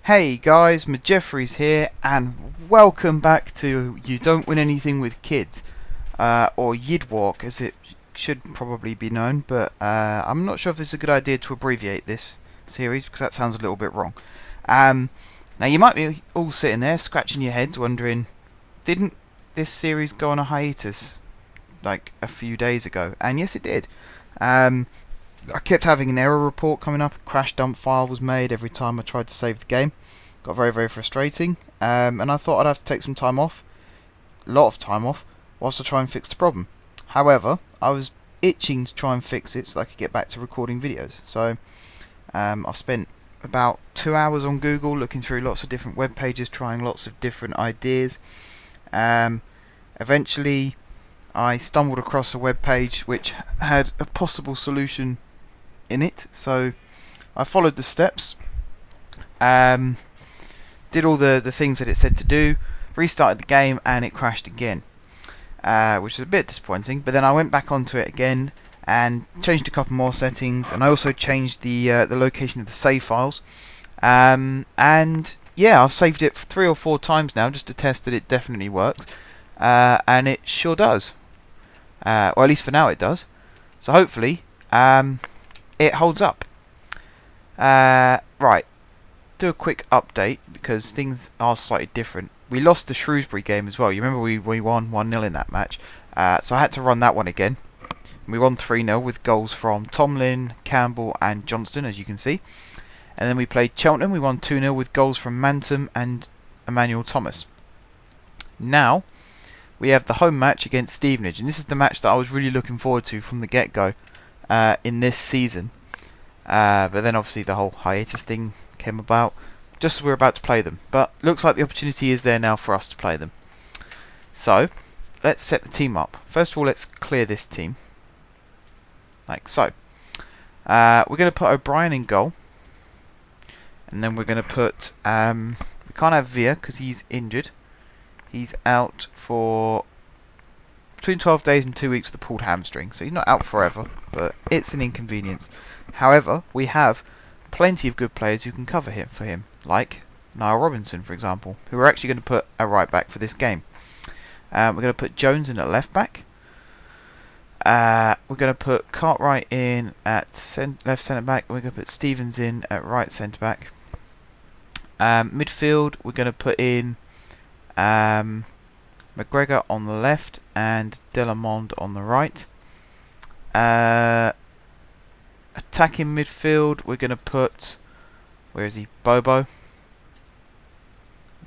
Hey guys, Majeffries here, and welcome back to You Don't Win Anything with Kids, or Yidwalk as it should probably be known, but I'm not sure if it's a good idea to abbreviate this series because that sounds a little bit wrong. Now you might be all sitting there scratching your heads wondering, didn't this series go on a hiatus like a few days ago? And yes it did. I kept having an error report coming up. A crash dump file was made every time I tried to save the game. Got very, very frustrating. And I thought I'd have to take some time off, a lot of time off, whilst I try and fix the problem. However, I was itching to try and fix it so that I could get back to recording videos. So I've spent about 2 hours on Google looking through lots of different web pages, trying lots of different ideas. Eventually, I stumbled across a web page which had a possible solution in it, so I followed the steps, did all the things that it said to do, restarted the game, and it crashed again, which was a bit disappointing. But then I went back onto it again and changed a couple more settings, and I also changed the location of the save files, and yeah, I've saved it 3 or 4 times now just to test that it definitely works, and it sure does, or at least for now it does. So hopefully it holds up. Right, do a quick update because things are slightly different. We lost the Shrewsbury game as well. You remember we won 1-0 in that match, so I had to run that one again. We won 3-0 with goals from Tomlin, Campbell and Johnston, as you can see. And then we played Cheltenham. We won 2-0 with goals from Mantum and Emmanuel Thomas. Now we have the home match against Stevenage, and this is the match that I was really looking forward to from the get-go in this season, but then obviously the whole hiatus thing came about just as we were about to play them. But looks like the opportunity is there now for us to play them. So let's set the team up. First of all, let's clear this team like so. We're going to put O'Brien in goal, and then we're going to put we can't have Villa because he's injured. He's out for between 12 days and 2 weeks with a pulled hamstring, so he's not out forever, but it's an inconvenience. However, we have plenty of good players who can cover him for him, like Niall Robinson, for example, who we're actually going to put a right back for this game. We're going to put Jones in at left back. We're going to put Cartwright in at left centre back. We're going to put Stevens in at right centre back. Midfield, we're going to put in McGregor on the left and Delamond on the right. Attacking midfield, we're going to put, where is he, Bobo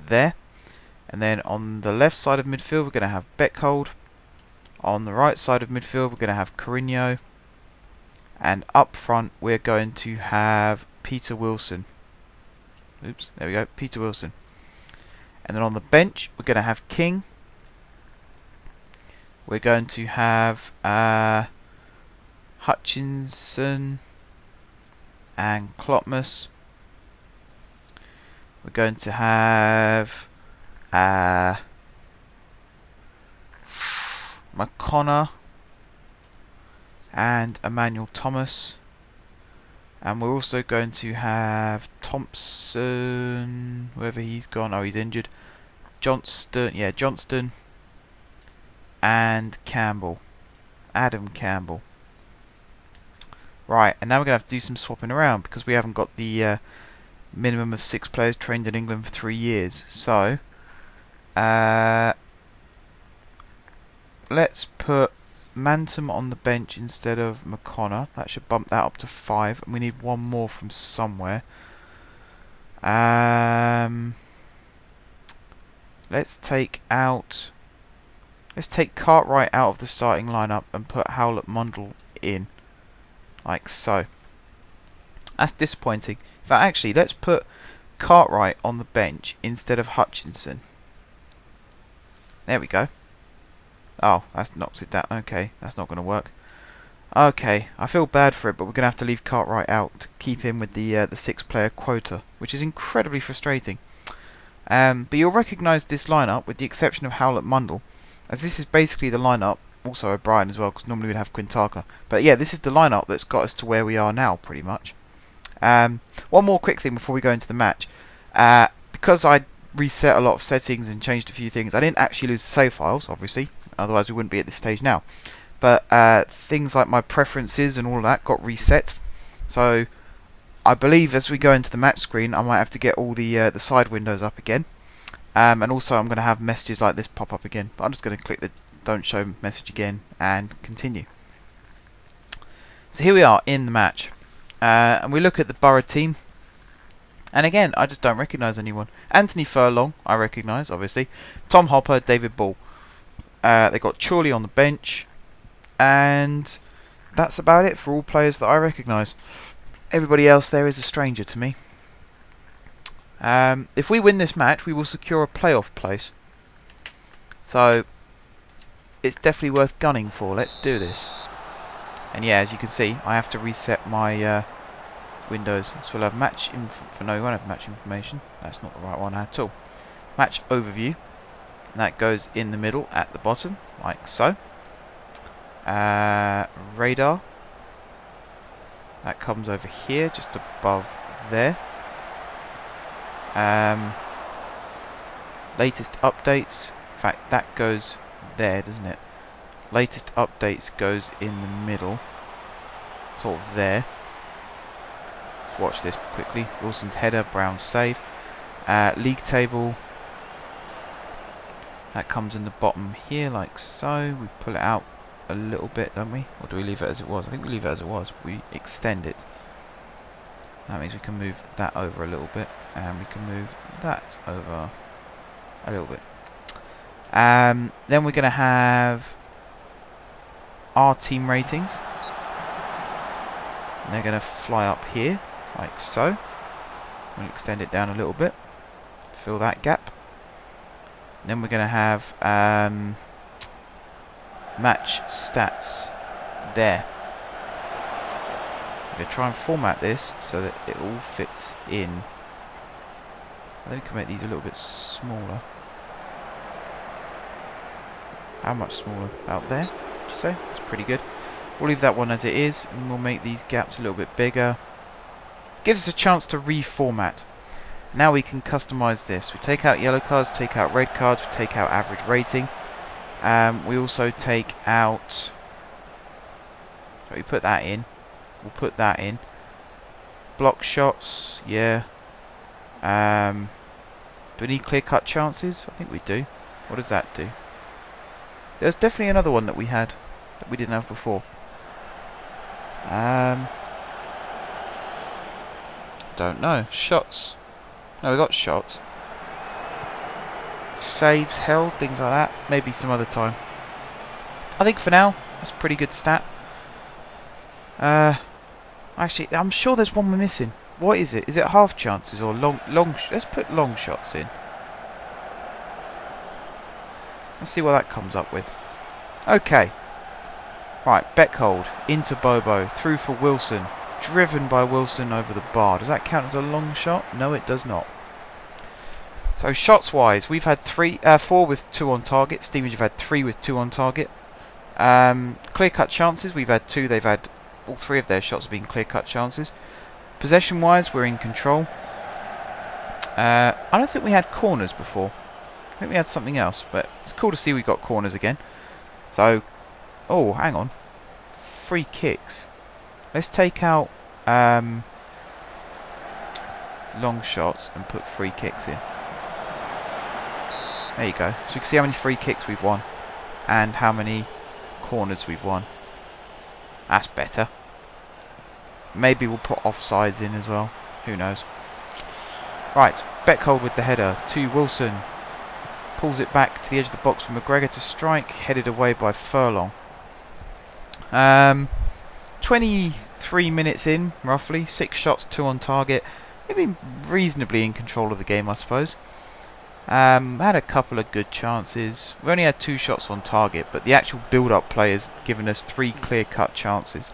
there. And then on the left side of midfield we're going to have Beckhold. On the right side of midfield we're going to have Carino. And up front we're going to have Peter Wilson. Oops, there we go, Peter Wilson. And then on the bench we're going to have King. We're going to have Hutchinson and Klopmas. We're going to have McConnor and Emmanuel Thomas. And we're also going to have Thompson, wherever he's gone. Oh, he's injured. Johnston and Campbell. Adam Campbell. Right, and now we're going to have to do some swapping around because we haven't got the minimum of 6 players trained in England for 3 years. So let's put Mantum on the bench instead of McConnor. That should bump that up to 5, and we need one more from somewhere. Let's take Cartwright out of the starting lineup and put Howlett Mundle in, like so. That's disappointing. In fact, actually, let's put Cartwright on the bench instead of Hutchinson. There we go. Oh, that's knocks it down. Okay, that's not going to work. Okay, I feel bad for it, but we're going to have to leave Cartwright out to keep him with the 6-player quota, which is incredibly frustrating. But you'll recognise this lineup, with the exception of Howlett Mundle, as this is basically the lineup. Also O'Brien as well, because normally we'd have Quintaka. But yeah, this is the lineup that's got us to where we are now, pretty much. One more quick thing before we go into the match. Because I reset a lot of settings and changed a few things, I didn't actually lose the save files, obviously, otherwise we wouldn't be at this stage now. But things like my preferences and all of that got reset. So I believe as we go into the match screen, I might have to get all the side windows up again. And also I'm going to have messages like this pop up again. But I'm just going to click the don't show message again and continue. So here we are in the match. And we look at the Borough team. And again, I just don't recognise anyone. Anthony Furlong, I recognise, obviously. Tom Hopper, David Ball. They got Chorley on the bench. And that's about it for all players that I recognise. Everybody else there is a stranger to me. If we win this match, we will secure a playoff place. So, it's definitely worth gunning for. Let's do this. And yeah, as you can see, I have to reset my Windows. So we'll have match info. No, we won't have match information. That's not the right one at all. Match overview. That goes in the middle at the bottom, like so. Radar. That comes over here, just above there. Latest updates. In fact, that goes there, doesn't it? Latest updates goes in the middle, sort of there. Let's watch this quickly. Wilson's header, Brown's save. League table. That comes in the bottom here, like so. We pull it out a little bit, don't we? Or do we leave it as it was? I think we leave it as it was. We extend it. That means we can move that over a little bit, and we can move that over a little bit. Then we're going to have our team ratings. And they're going to fly up here, like so. We'll extend it down a little bit, fill that gap. And then we're going to have match stats there. I'm going to try and format this so that it all fits in. I think we can make these a little bit smaller. How much smaller? Out there, would you say? That's pretty good. We'll leave that one as it is, and we'll make these gaps a little bit bigger. Gives us a chance to reformat. Now we can customize this. We take out yellow cards, take out red cards, we take out average rating. We also take out... So we put that in. We'll put that in. Block shots, yeah. Do we need clear-cut chances? I think we do. What does that do? There's definitely another one that we had that we didn't have before. Don't know. Shots. No, we got shots. Saves held, things like that. Maybe some other time. I think for now, that's a pretty good stat. Actually, I'm sure there's one we're missing. What is it? Is it half chances or long? Let's put long shots in. Let's see what that comes up with. Okay. Right, Beckhold into Bobo, through for Wilson, driven by Wilson over the bar. Does that count as a long shot? No, it does not. So shots wise, we've had 4 with 2 on target. Stevenage have had 3 with 2 on target. Clear cut chances, we've had 2. They've had all 3 of their shots have been clear cut chances. Possession wise, we're in control. I don't think we had corners before. I think we had something else, but it's cool to see we got corners again. So, oh, hang on. Free kicks. Let's take out long shots and put free kicks in. There you go. So you can see how many free kicks we've won and how many corners we've won. That's better. Maybe we'll put offsides in as well. Who knows? Right, Beckhold with the header to Wilson. Pulls it back to the edge of the box for McGregor to strike. Headed away by Furlong. 23 minutes in, roughly. 6 shots, 2 on target. We've been reasonably in control of the game, I suppose. Had a couple of good chances. We only had 2 shots on target, but the actual build-up play has given us 3 clear-cut chances.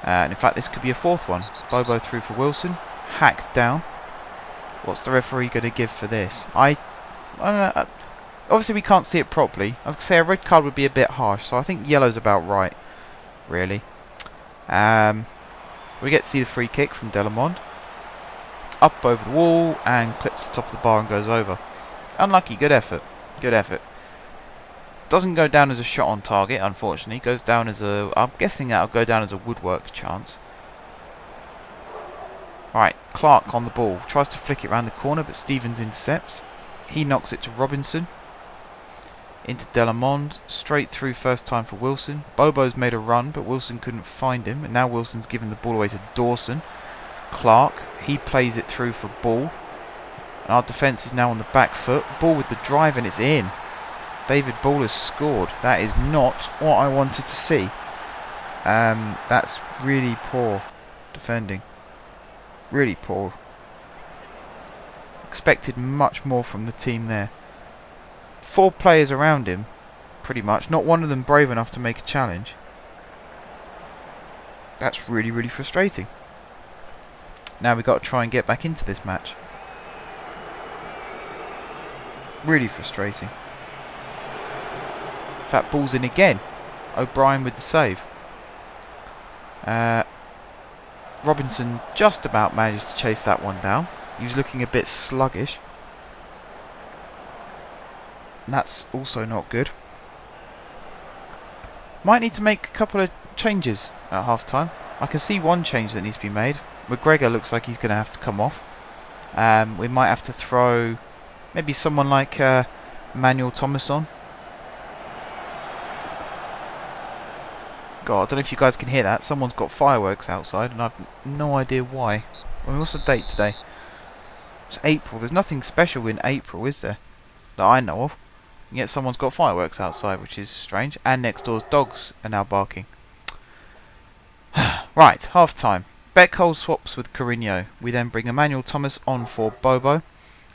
And in fact, this could be a 4th one. Bobo through for Wilson. Hacked down. What's the referee going to give for this? Obviously, we can't see it properly. I was going to say a red card would be a bit harsh, so I think yellow's about right, really. We get to see the free kick from Delamond. up over the wall and clips the top of the bar and goes over. Unlucky, good effort. Good effort. Doesn't go down as a shot on target, unfortunately. Goes down as a... I'm guessing that'll go down as a woodwork chance. Right, Clark on the ball. Tries to flick it round the corner, but Stevens intercepts. He knocks it to Robinson. Into Delamond. Straight through first time for Wilson. Bobo's made a run, but Wilson couldn't find him. And now Wilson's given the ball away to Dawson. Clark. He plays it through for Ball. And our defence is now on the back foot. Ball with the drive and it's in. David Ball has scored. That is not what I wanted to see. That's really poor defending. Really poor. Expected much more from the team there. 4 players around him, pretty much. Not one of them brave enough to make a challenge. That's really, really frustrating. Now we've got to try and get back into this match. Really frustrating. Fat Ball's in again. O'Brien with the save. Robinson just about managed to chase that one down. He was looking a bit sluggish. And that's also not good. Might need to make a couple of changes at half time. I can see one change that needs to be made. McGregor looks like he's going to have to come off. We might have to throw maybe someone like Manuel Thomas on. God, I don't know if you guys can hear that. Someone's got fireworks outside and I've no idea why. I mean, what's the date today? It's April. There's nothing special in April, is there? That I know of. And yet someone's got fireworks outside, which is strange. And next door's dogs are now barking. Right, half time. Beckholz swaps with Carino. We then bring Emmanuel Thomas on for Bobo.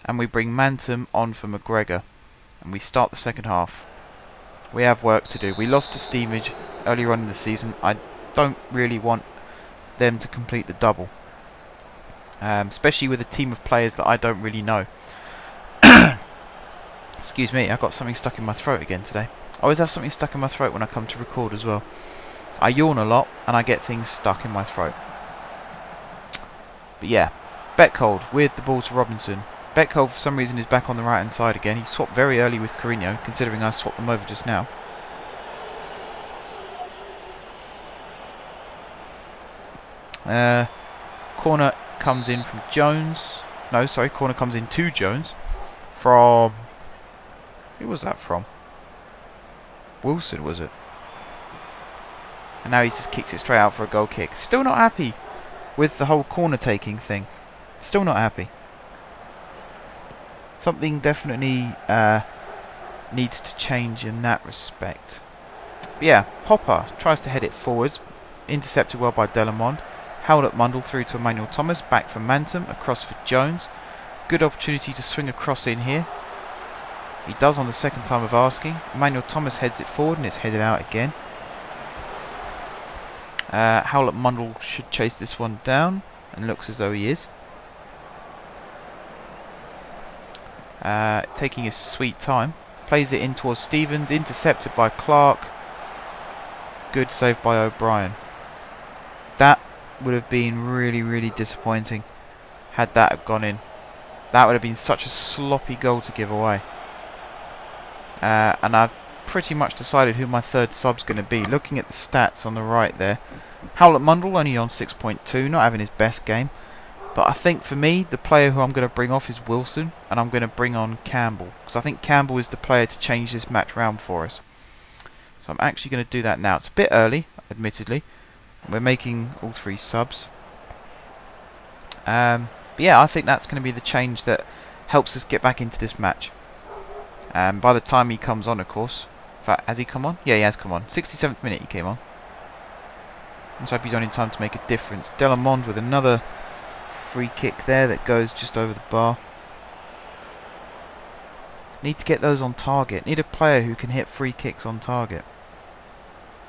And we bring Mantum on for McGregor. And we start the second half. We have work to do. We lost to Stevenage earlier on in the season. I don't really want them to complete the double. Especially with a team of players that I don't really know. Excuse me, I've got something stuck in my throat again today. I always have something stuck in my throat when I come to record as well. I yawn a lot and I get things stuck in my throat. But yeah, Beckhold with the ball to Robinson. Beckhold for some reason is back on the right hand side again. He swapped very early with Carino, considering I swapped them over just now. Corner comes in from Jones. No, sorry, corner comes in to Jones. From... who was that from? Wilson, was it? And now he just kicks it straight out for a goal kick. Still not happy with the whole corner taking thing. Still not happy. Something definitely needs to change in that respect. But yeah, Hopper tries to head it forwards. Intercepted well by Delamond. Held up Mundle through to Emmanuel Thomas. Back for Mantum. Across for Jones. Good opportunity to swing across in here. He does on the second time of asking. Emmanuel Thomas heads it forward and it's headed out again. Howlett Mundle should chase this one down. And looks as though he is. Taking his sweet time. Plays it in towards Stevens. Intercepted by Clark. Good save by O'Brien. That would have been really, really disappointing had that have gone in. That would have been such a sloppy goal to give away. And I've pretty much decided who my third sub's going to be. Looking at the stats on the right there. Howlett Mundle only on 6.2. Not having his best game. But I think for me, the player who I'm going to bring off is Wilson. And I'm going to bring on Campbell. Because I think Campbell is the player to change this match round for us. So I'm actually going to do that now. It's a bit early, admittedly. We're making all 3 subs. But yeah, I think that's going to be the change that helps us get back into this match. And by the time he comes on, of course. In fact, has he come on? Yeah, he has come on. 67th minute he came on. Let's hope he's on in time to make a difference. Delamond with another free kick there that goes just over the bar. Need to get those on target. Need a player who can hit free kicks on target.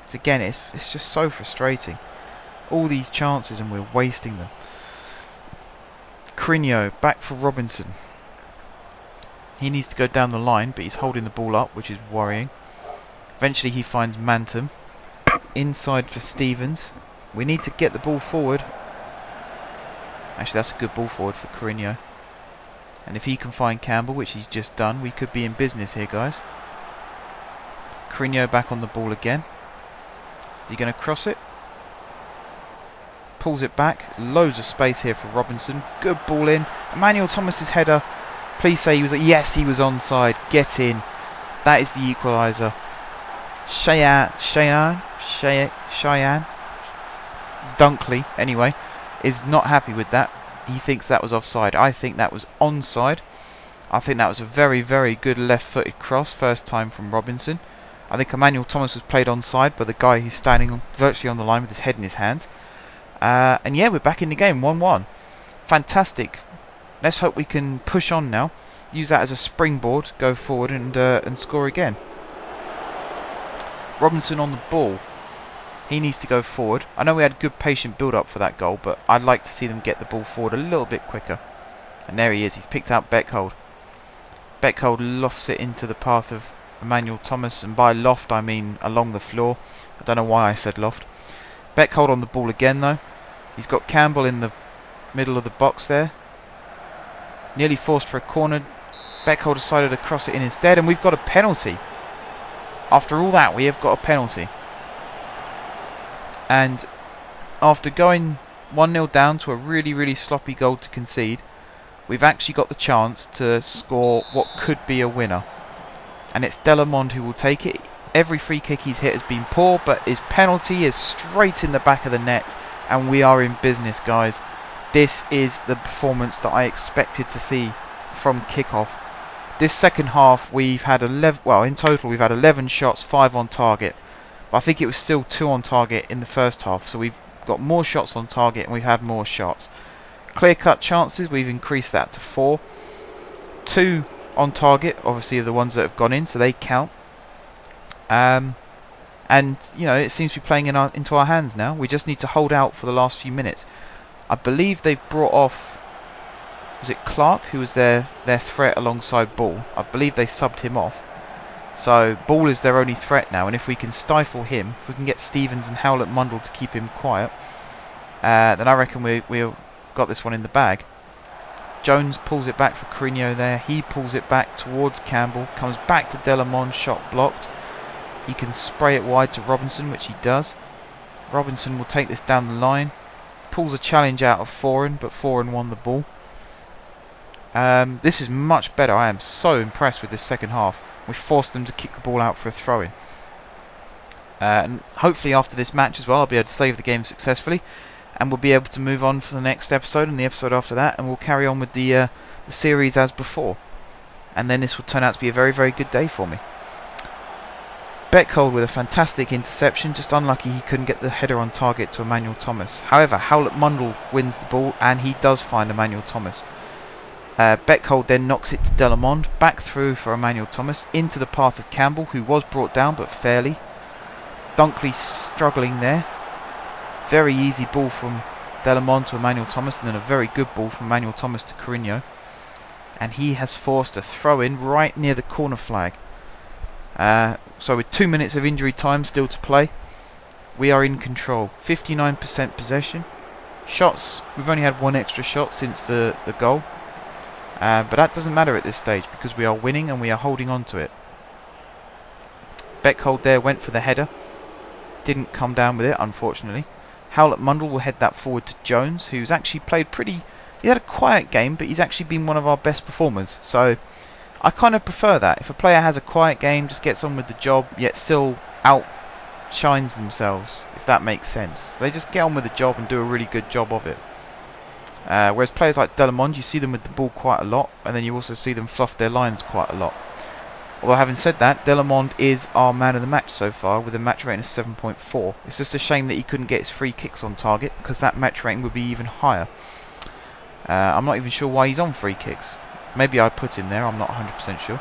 So again, it's just so frustrating. All these chances and we're wasting them. Carino back for Robinson. He needs to go down the line, but he's holding the ball up, which is worrying. Eventually he finds Mantum. Inside for Stevens. We need to get the ball forward. Actually, that's a good ball forward for Courinho. And if he can find Campbell, which he's just done, we could be in business here, guys. Courinho back on the ball again. Is he going to cross it? Pulls it back. Loads of space here for Robinson. Good ball in. Emmanuel Thomas's header. Please say he was... Yes, he was onside. Get in. That is the equaliser. Cheyenne Dunkley, anyway, is not happy with that. He thinks that was offside. I think that was onside. I think that was a very, very good left-footed cross, first time from Robinson. I think Emmanuel Thomas was played onside by the guy who's standing virtually on the line with his head in his hands. And yeah, we're back in the game, 1-1. Fantastic. Let's hope we can push on now. Use that as a springboard, go forward and score again. Robinson on the ball. He needs to go forward. I know we had good patient build-up for that goal, but I'd like to see them get the ball forward a little bit quicker. And there he is. He's picked out Beckhold. Beckhold lofts it into the path of Emmanuel Thomas, and by loft I mean along the floor. I don't know why I said loft. Beckhold on the ball again though. He's got Campbell in the middle of the box there. Nearly forced for a corner. Beckhold decided to cross it in instead, and we've got a penalty. After all that, we have got a penalty. And after going 1-0 down to a really, really sloppy goal to concede, we've actually got the chance to score what could be a winner. And it's Delamond who will take it. Every free kick he's hit has been poor, but his penalty is straight in the back of the net, and we are in business, guys. This is the performance that I expected to see from kickoff. This second half we've had 11, well in total we've had 11 shots, 5 on target. But I think it was still 2 on target in the first half, so we've got more shots on target and we've had more shots. Clear-cut chances, we've increased that to 4. 2 on target, obviously are the ones that have gone in, so they count. And you know, it seems to be playing into our hands now. We just need to hold out for the last few minutes. I believe they've brought off, was it Clark who was their threat alongside Ball? I believe they subbed him off. So Ball is their only threat now, and if we can stifle him, if we can get Stevens and Howlett Mundle to keep him quiet, then I reckon we've got this one in the bag. Jones pulls it back for Courinho there. He pulls it back towards Campbell. Comes back to Delamond, shot blocked. He can spray it wide to Robinson, which he does. Robinson will take this down the line. Pulls a challenge out of Foran, but Foran won the ball. This is much better. I am so impressed with this second half. We forced them to kick the ball out for a throw-in. And hopefully after this match as well, I'll be able to save the game successfully. And we'll be able to move on for the next episode and the episode after that. And we'll carry on with the series as before. And then this will turn out to be a very, very good day for me. Beckhold with a fantastic interception. Just unlucky he couldn't get the header on target to Emmanuel Thomas. However, Howlett Mundle wins the ball and he does find Emmanuel Thomas. Beckhold then knocks it to Delamond, back through for Emmanuel Thomas, into the path of Campbell, who was brought down but fairly. Dunkley struggling there. Very easy ball from Delamond to Emmanuel Thomas, and then a very good ball from Emmanuel Thomas to Courinho. And he has forced a throw-in right near the corner flag. So with 2 minutes of injury time still to play, we are in control. 59% possession. Shots, we've only had 1 extra shot since the goal. But that doesn't matter at this stage because we are winning and we are holding on to it. Beckhold there went for the header. Didn't come down with it, unfortunately. Howlett Mundle will head that forward to Jones, who's actually played pretty... He had a quiet game, but he's actually been one of our best performers. So I kind of prefer that. If a player has a quiet game, just gets on with the job, yet still outshines themselves, if that makes sense. So they just get on with the job and do a really good job of it. Whereas players like Delamond, you see them with the ball quite a lot, and then you also see them fluff their lines quite a lot. Although having said that, Delamond is our man of the match so far with a match rating of 7.4. It's just a shame that he couldn't get his free kicks on target, because that match rating would be even higher. I'm not even sure why he's on free kicks. Maybe I put him there, I'm not 100% sure.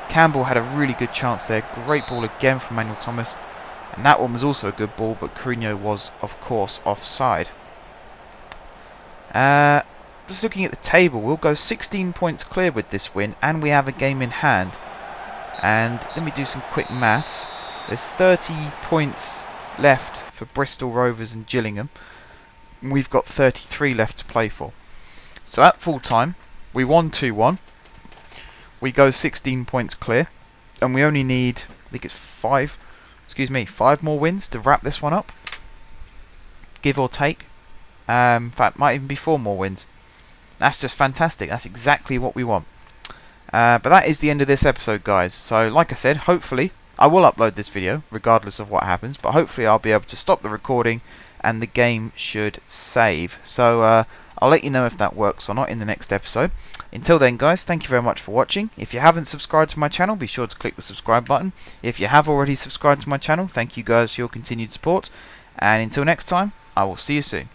Campbell had a really good chance there. Great ball again from Emmanuel Thomas. And that one was also a good ball, but Courinho was, of course, offside. Just looking at the table, we'll go 16 points clear with this win, and we have a game in hand. And let me do some quick maths. There's 30 points left for Bristol Rovers and Gillingham. We've got 33 left to play for. So at full time, we won 2-1. We go 16 points clear, and we only need, I think it's 5 more wins to wrap this one up, give or take. In fact, might even be 4 more wins. That's just fantastic. That's exactly what we want. But that is the end of this episode, guys. So, like I said, hopefully I will upload this video, regardless of what happens. But hopefully I'll be able to stop the recording, and the game should save. So, I'll let you know if that works or not in the next episode. Until then, guys, thank you very much for watching. If you haven't subscribed to my channel, be sure to click the subscribe button. If you have already subscribed to my channel, thank you guys for your continued support. And until next time, I will see you soon.